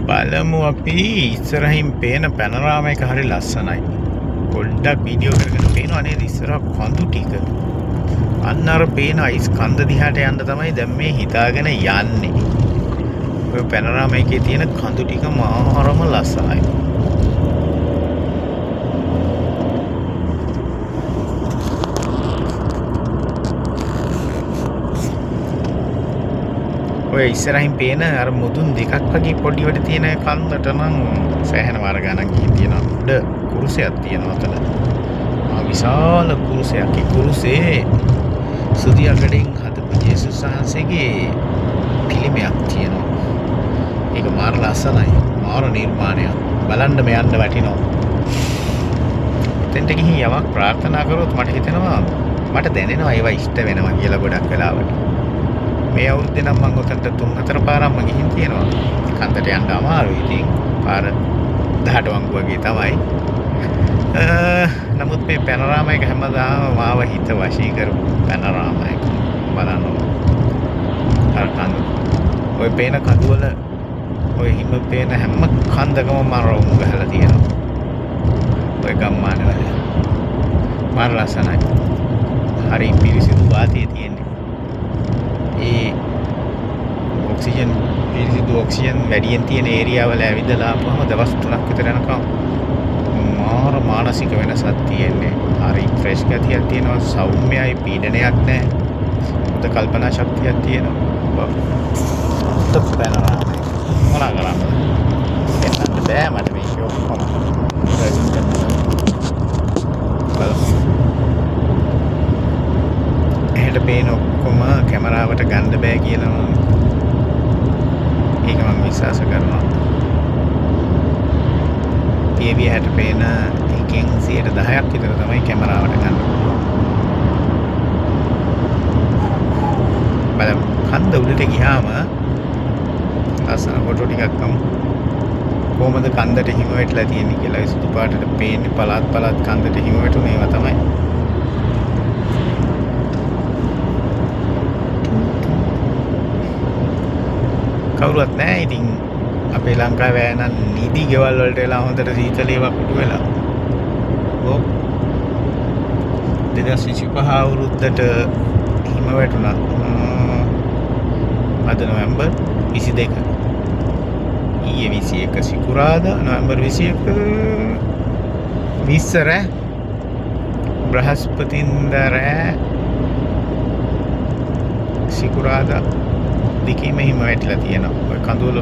බලමු අපි ඉස්සරහින් පේන පැනරාම එක හරි ලස්සනයි. පොඩ්ඩක් වීඩියෝ කරගෙන පේනවා නේද ඉස්සරහ කඳු ටික. අන්න අර පේන අයිස් කන්ද දිහාට යන්න තමයි දැන් මේ හිතාගෙන යන්නේ. ඔය පැනරාම එකේ තියෙන කඳු ටික මාරම ලස්සනයි. ඔය ඉස්සරහින් පේන අර මුදුන් දෙකක් වගේ පොඩි වට තියෙන කන්දට නම් සෑහෙන වාර ගණන් ගිහින් තියෙනවා. උඩ කුරුසයක් තියෙනවා අතන. විශාල කුරුසයක්. ඒ කුරුසේ සුදියකඩෙන් හදපු ජේසුස් වහන්සේගේ පිළිමයක් තියෙනවා. ඒක මාර ලස්සනයි. මාර නිර්මාණයක්. බලන්න මෙයන්ට වටිනවා. එතෙන්ට ගිහින් යමක් ප්‍රාර්ථනා කරොත් මට හිතෙනවා මට දැනෙනවා ඒවා ඉෂ්ට වෙනවා කියලා ගොඩක් වෙලාවට. මේ අවුරුද්දේ නම් මම ඔතනට 3-4 පාරක්ම ගිහින් තියෙනවා. කන්දට යන්න අමාරුයි. ඉතින් පාර 18 වංගු වගේ තමයි. නමුත් මේ පැනරාම එක හැමදාම මාව හිත වශී කරපු පැනරාම එක බලන්න. අර කඳු. ඔය පේන කඳු වල ඔය හිම පේන හැම කන්දකම මරවුම් ගහලා තියෙනවා. ඔය ගම්මාන වල. මාර ලස්සනයි. හරි පිරිසිදු වාතය තියෙන්නේ. ඒ පිරිසිදු ඔක්සිජන් වැඩියෙන් තියෙන ඒරියාවල ඇවිදලා ආපුවම දවස් 3ක් විතර යනකම් මාර මානසික වෙනසක් තියෙන්නේ. හරි ෆ්‍රෙෂ් ගතියක් තියෙනවා. සෞම්‍යයි, පීඩනයක් නැහැ. හොඳ කල්පනා ශක්තියක් තියෙනවා. පැනරාම මොනවා කරන්නද? එන්නත් බෑ මට මේ ෂෝක් කොහොම. එහෙට පේන ඔක්කොම කැමරාවට ගන්න බෑ කියලා ඒක මම විශ්වාස කරනවා. PV හැට පේන එකෙන් 10% විතර තමයි කැමරාවට ගන්න පුළුවන්. බලමු කන්ද උඩට ගියාම ලස්සන ෆොටෝ ටිකක් ගමු. කොහොමද කන්දට හිම වැටලා තියෙන්නේ කියලා. ඒ සුදු පාටට පේන්නේ පළාත් කන්දට හිම වැටුනේ ඒවා තමයි. කවුරුවත් නැහැ. ඉතින් අපේ ලංකාවේ නම් නිදි ගෙවල් වලට වෙලා හොඳට සීතලේ වකුටු වෙලා. ඔව් 2025 අවුරුද්දට හිම වැටුණා. අද නොවැම්බර් 22. ඊයේ 21 සිකුරාදා නොවැම්බර් 21 විස්සර බ්‍රහස්පතින්දා රෑ සිකුරාදා දෙකේම හිම වැටිලා තියෙනවා. ඔය කඳුවල